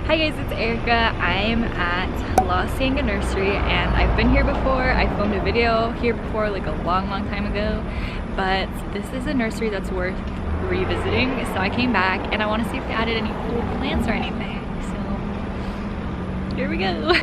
Hi guys, it's Erica. I'm at La Sanga Nursery and I've been here before. I filmed a video here before like a long time ago, but this is a nursery that's worth revisiting. So I came back and I want to see if they added any cool plants or anything. So here we go.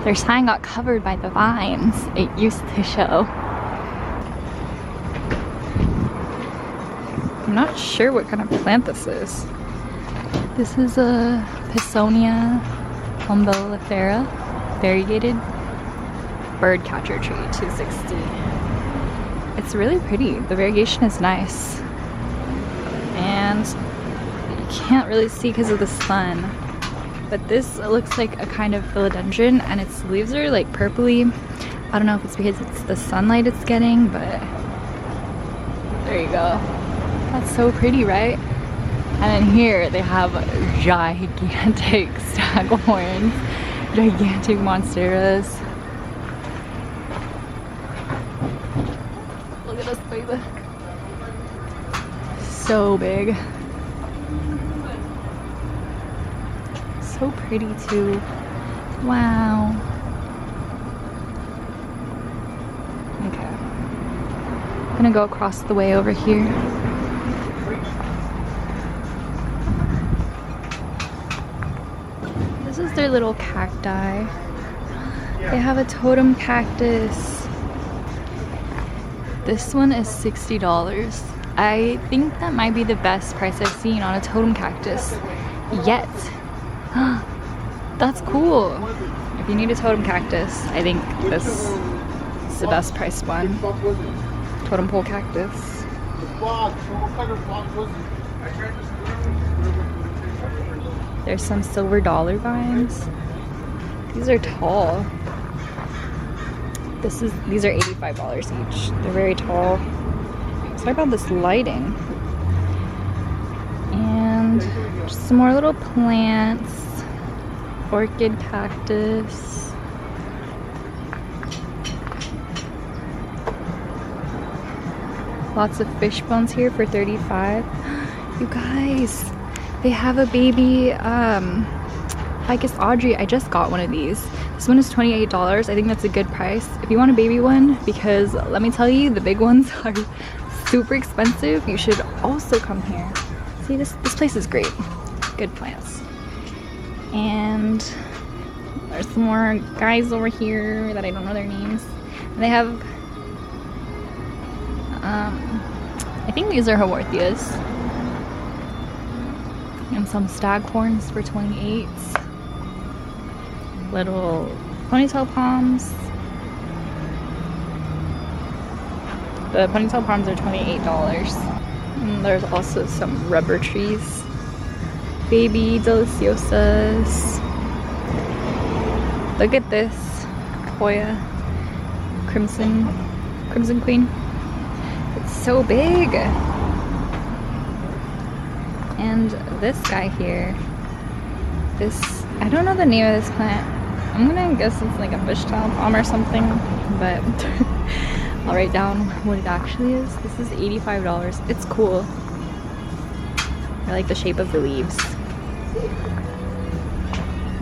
Their sign got covered by the vines. It used to show. I'm not sure what kind of plant this is. This is a Pisonia umbellifera variegated bird catcher tree, 260. It's really pretty. The variegation is nice. And you can't really see because of the sun. But this looks like a kind of philodendron and its leaves are like purpley. I don't know if it's because it's the sunlight it's getting, but there you go. That's so pretty, right? And then here they have gigantic staghorns, gigantic monsteras. Look at this baby. So big. So pretty too. Wow. Okay. I'm gonna go across the way over here. This is their little cacti. They have a totem cactus. This one is $60. I think that might be the best price I've seen on a totem cactus yet. That's cool. If you need a totem cactus, I think this is the best priced one. Totem pole cactus. There's some silver dollar vines. These are tall. These are $85 each. They're very tall. Sorry about this lighting. And just some more little plants. Orchid cactus. Lots of fish bones here for $35. You guys, they have a baby Ficus Audrey. I just got one of these. This one is $28. I think that's a good price if you want a baby one, because let me tell you, the big ones are super expensive. You should also come here. See, this place is great. Good plants. And there's some more guys over here that I don't know their names. And they have I think these are Haworthias. And some staghorns for 28. Little ponytail palms. The ponytail palms are $28. And there's also some rubber trees. Baby deliciosas. Look at this. Hoya. Crimson Queen. It's so big. And this guy here. I don't know the name of this plant. I'm gonna guess it's like a fishtail palm or something, but I'll write down what it actually is. This is $85. It's cool. I like the shape of the leaves.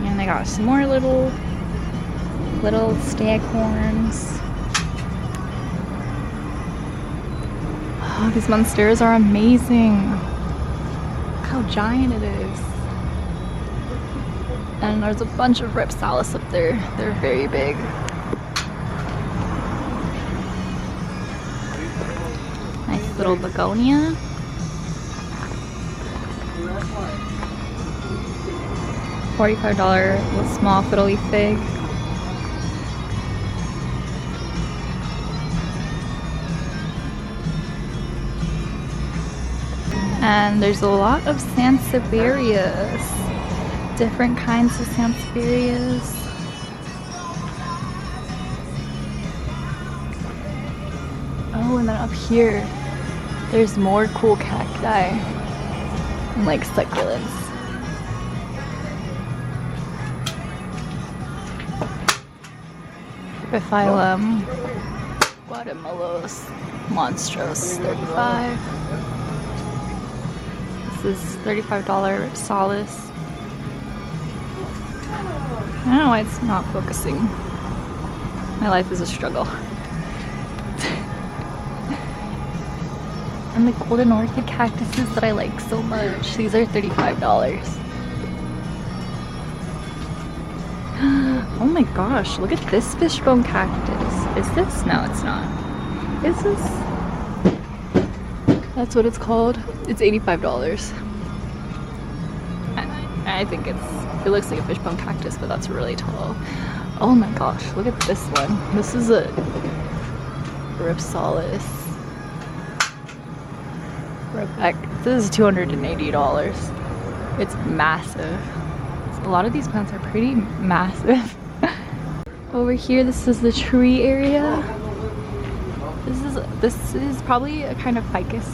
And I got some more little staghorns. Oh, these monsteras are amazing. Look how giant it is. And there's a bunch of Rhipsalis up there. They're very big. Nice little begonia. $45 little small fiddle leaf fig. And there's a lot of Sansevierias. Different kinds of Sansevierias. Oh, and then up here, there's more cool cacti. And like succulents. Phyllum Guatemalos Monstros, $35. This is $35 Rhipsalis. I don't know why it's not focusing. My life is a struggle. And the golden orchid cactuses that I like so much. These are $35. Oh my gosh, look at this fishbone cactus. Is this? No, it's not. Is this? That's what it's called. It's $85. I think it looks like a fishbone cactus, but that's really tall. Oh my gosh, look at this one. This is a Rhipsalis. This is $280. It's massive. A lot of these plants are pretty massive. Over here, this is the tree area. This is probably a kind of ficus,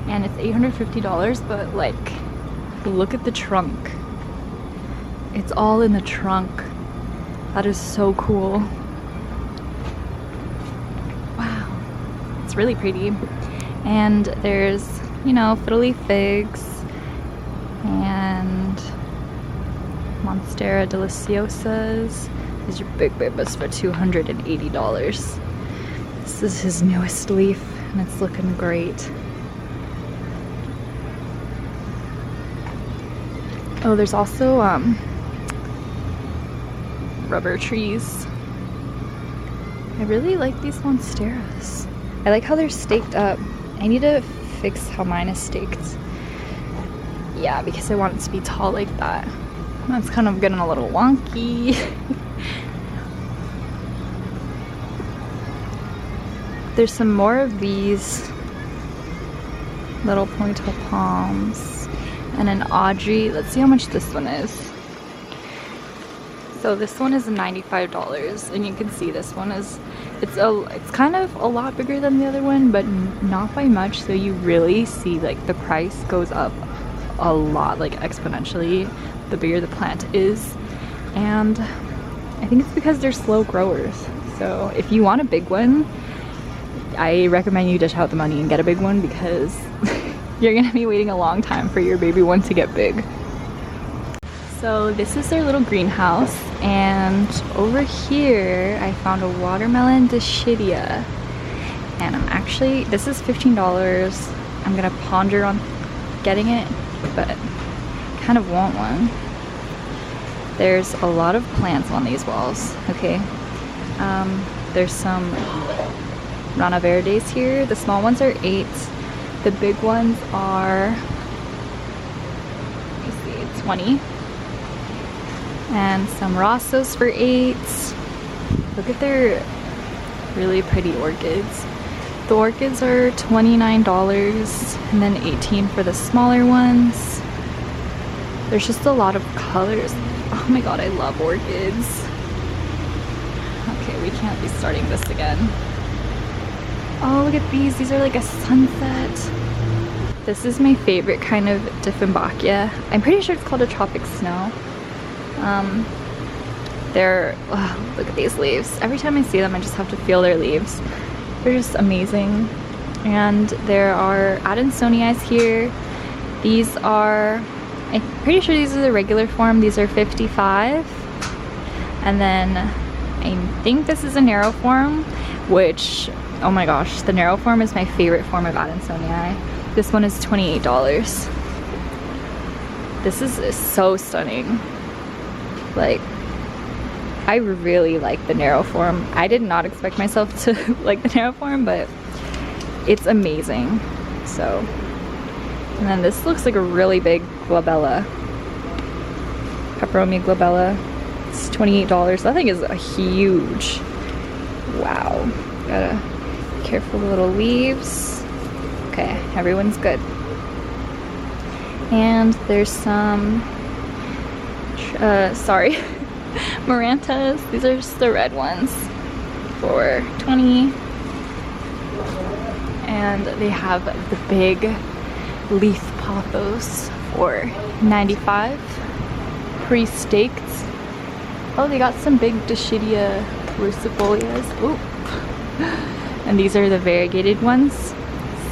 and it's $850, but like, look at the trunk. It's all in the trunk. That is so cool. Wow. It's really pretty. And there's, you know, fiddly figs and Monstera deliciosas. These are big babies for $280. This is his newest leaf, and it's looking great. Oh, there's also rubber trees. I really like these monsteras. I like how they're staked up. I need to fix how mine is staked. Yeah, because I want it to be tall like that. That's kind of getting a little wonky. There's some more of these little Ponytail Palms and an Audrey. Let's see how much this one is. So this one is $95, and you can see this one is, it's kind of a lot bigger than the other one, but not by much. So you really see like the price goes up a lot, like exponentially, the bigger the plant is. And I think it's because they're slow growers. So if you want a big one, I recommend you dish out the money and get a big one, because you're gonna be waiting a long time for your baby one to get big. So this is their little greenhouse, and over here I found a watermelon Dischidia, and this is $15. I'm gonna ponder on getting it, but I kind of want one. There's a lot of plants on these walls, okay? There's some Rana Verdes here. The small ones are $8. The big ones are, let me see, $20. And some Rossos for $8. Look at their really pretty orchids. The orchids are $29, and then $18 for the smaller ones. There's just a lot of colors. Oh my god, I love orchids. Okay, we can't be starting this again. Oh, look at these. These are like a sunset. This is my favorite kind of Dieffenbachia. I'm pretty sure it's called a tropic snow. Look at these leaves. Every time I see them, I just have to feel their leaves. They're just amazing. And there are adansonii here. These are, I'm pretty sure these are the regular form. These are $55. And then I think this is a narrow form, which, oh my gosh, the narrow form is my favorite form of adansonii. This one is $28. This is so stunning. Like, I really like the narrow form. I did not expect myself to like the narrow form, but it's amazing. So, and then this looks like a really big glabella. Peperomia glabella. It's $28. That thing is a huge. Wow. Gotta be careful with the little leaves. Okay, everyone's good. And there's some Marantas. These are just the red ones for $20. And they have the big leaf pothos for $95. Pre-staked. Oh, they got some big Dischidia crucifolias. Ooh. And these are the variegated ones.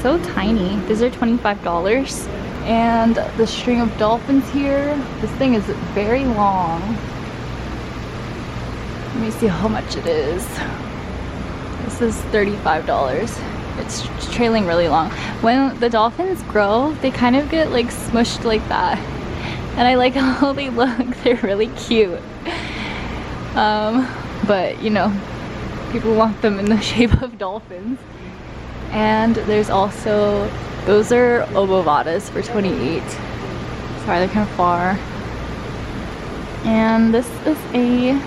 So tiny. These are $25. And the string of dolphins here, this thing is very long. Let me see how much it is. This is $35. It's trailing really long. When the dolphins grow, they kind of get like smushed like that. And I like how they look. They're really cute. But you know, people want them in the shape of dolphins. And there's also, those are obovatas for 28. Sorry, they're kind of far. And this is a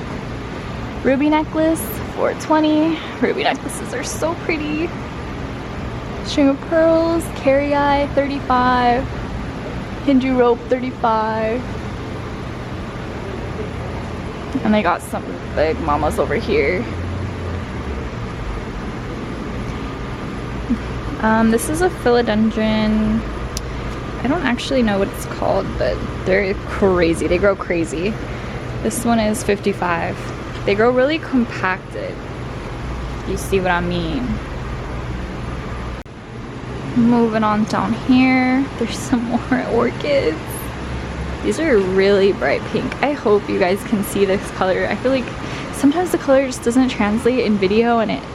ruby necklace for 20. Ruby necklaces are so pretty. String of pearls, kerii, 35. Hindu rope, 35. And they got some big mamas over here. This is a philodendron. I don't actually know what it's called, but they're crazy. They grow crazy. This one is 55. They grow really compacted. You see what I mean? Moving on down here, there's some more orchids. These are really bright pink. I hope you guys can see this color. I feel like sometimes the color just doesn't translate in video, and it's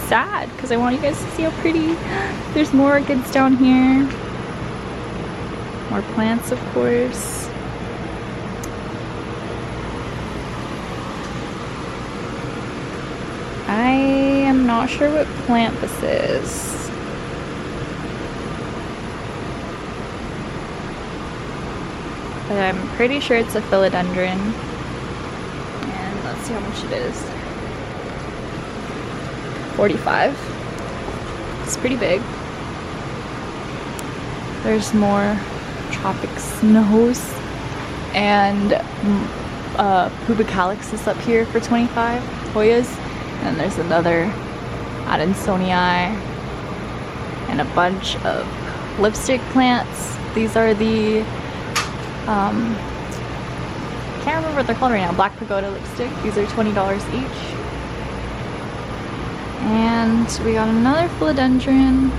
sad because I want you guys to see how pretty. There's more orchids down here. More plants, of course. I am not sure what plant this is. But I'm pretty sure it's a philodendron. And let's see how much it is. 45. It's pretty big. There's more tropic snows. And Pubicalix is up here for 25. Hoyas. And there's another adansonii and a bunch of lipstick plants. These are the can't remember what they're called right now. Black pagoda lipstick. These are $20 each. And we got another philodendron.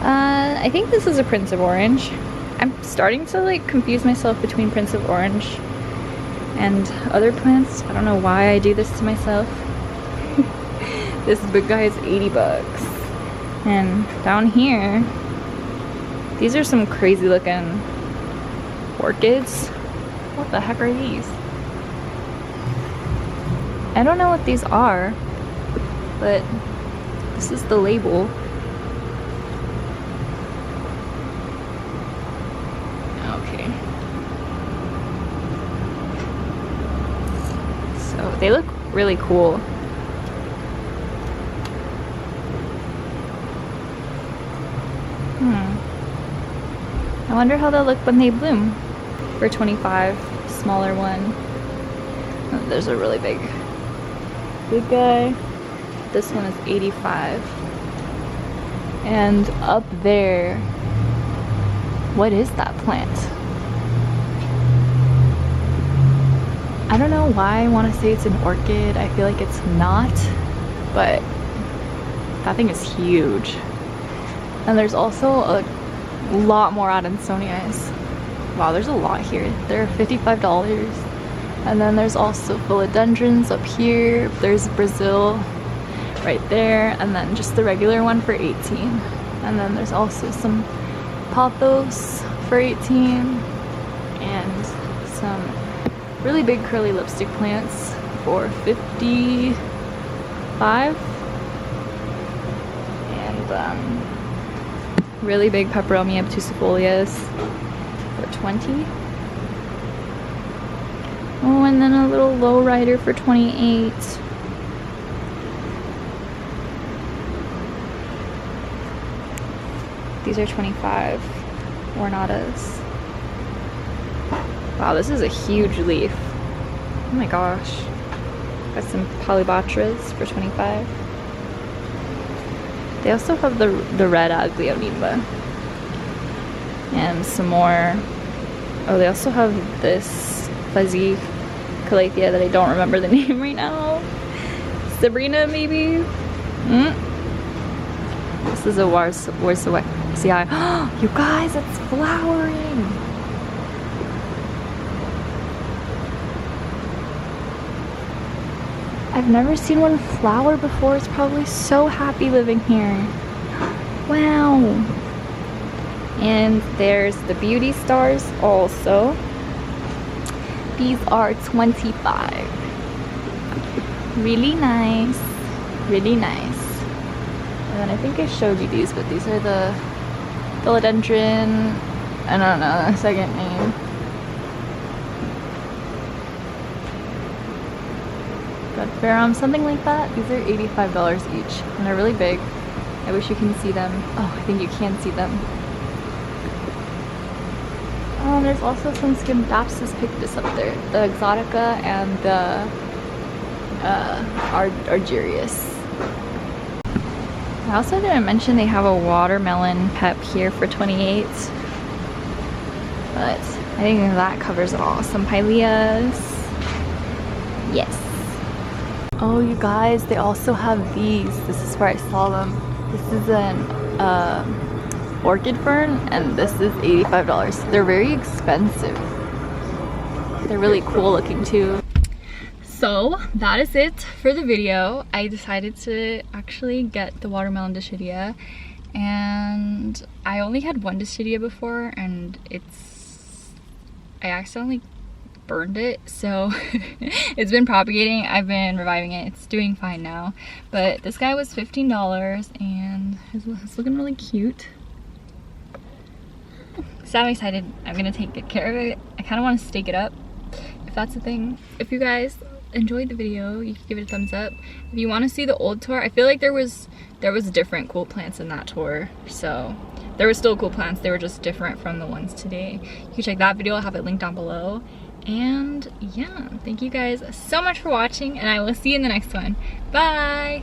I think this is a Prince of Orange. I'm starting to like confuse myself between Prince of Orange and other plants. I don't know why I do this to myself. This big guy is 80 bucks. And down here, these are some crazy looking orchids. What the heck are these? I don't know what these are, but this is the label. Okay. So they look really cool. I wonder how they'll look when they bloom. For 25, smaller one. Oh, there's a really big guy. This one is 85. And up there, what is that plant? I don't know why I want to say it's an orchid. I feel like it's not, but that thing is huge. And there's also a lot more adansonii. Wow, there's a lot here. They're $55. And then there's also philodendrons up here. There's Brazil right there, and then just the regular one for 18. And then there's also some Pothos for 18, and some really big curly lipstick plants for 55. And really big Peperomia obtusifolias for 20. Oh, and then a little lowrider for 28. These are 25 ornatas. Wow, this is a huge leaf. Oh my gosh. Got some polybatras for 25. They also have the red aglionema. And some more. Oh, they also have this fuzzy calathea that I don't remember the name right now. Sabrina, maybe? This is a Warsawexii. You guys, it's flowering! I've never seen one flower before. It's probably so happy living here. Wow. And there's the beauty stars also. These are 25. Really nice. Really nice. And then I think I showed you these, but these are the Philodendron, I don't know the second name. Peperomia, something like that. These are $85 each, and they're really big. I wish you can see them. Oh, I think you can see them. There's also some Scindapsus pictus up there. The exotica and the Argyrius. I also didn't mention they have a watermelon pep here for 28, but I think that covers it all. Some Pileas. Yes. Oh, you guys, they also have these. This is where I saw them. This is an orchid fern, and this is $85. They're very expensive. They're really cool looking too. So that is it for the video. I decided to actually get the watermelon Dischidia, and I only had one Dischidia before, and I accidentally burned it, so it's been propagating. I've been reviving it. It's doing fine now, but this guy was $15 and it's looking really cute. So I'm excited. I'm gonna take good care of it. I kind of want to stake it up, if that's a thing. If you guys enjoyed the video, you can give it a thumbs up. If you want to see the old tour, I feel like there was different cool plants in that tour, so there were still cool plants. They were just different from the ones today. You can check that video. I'll have it linked down below. And yeah, thank you guys so much for watching, and I will see you in the next one. Bye!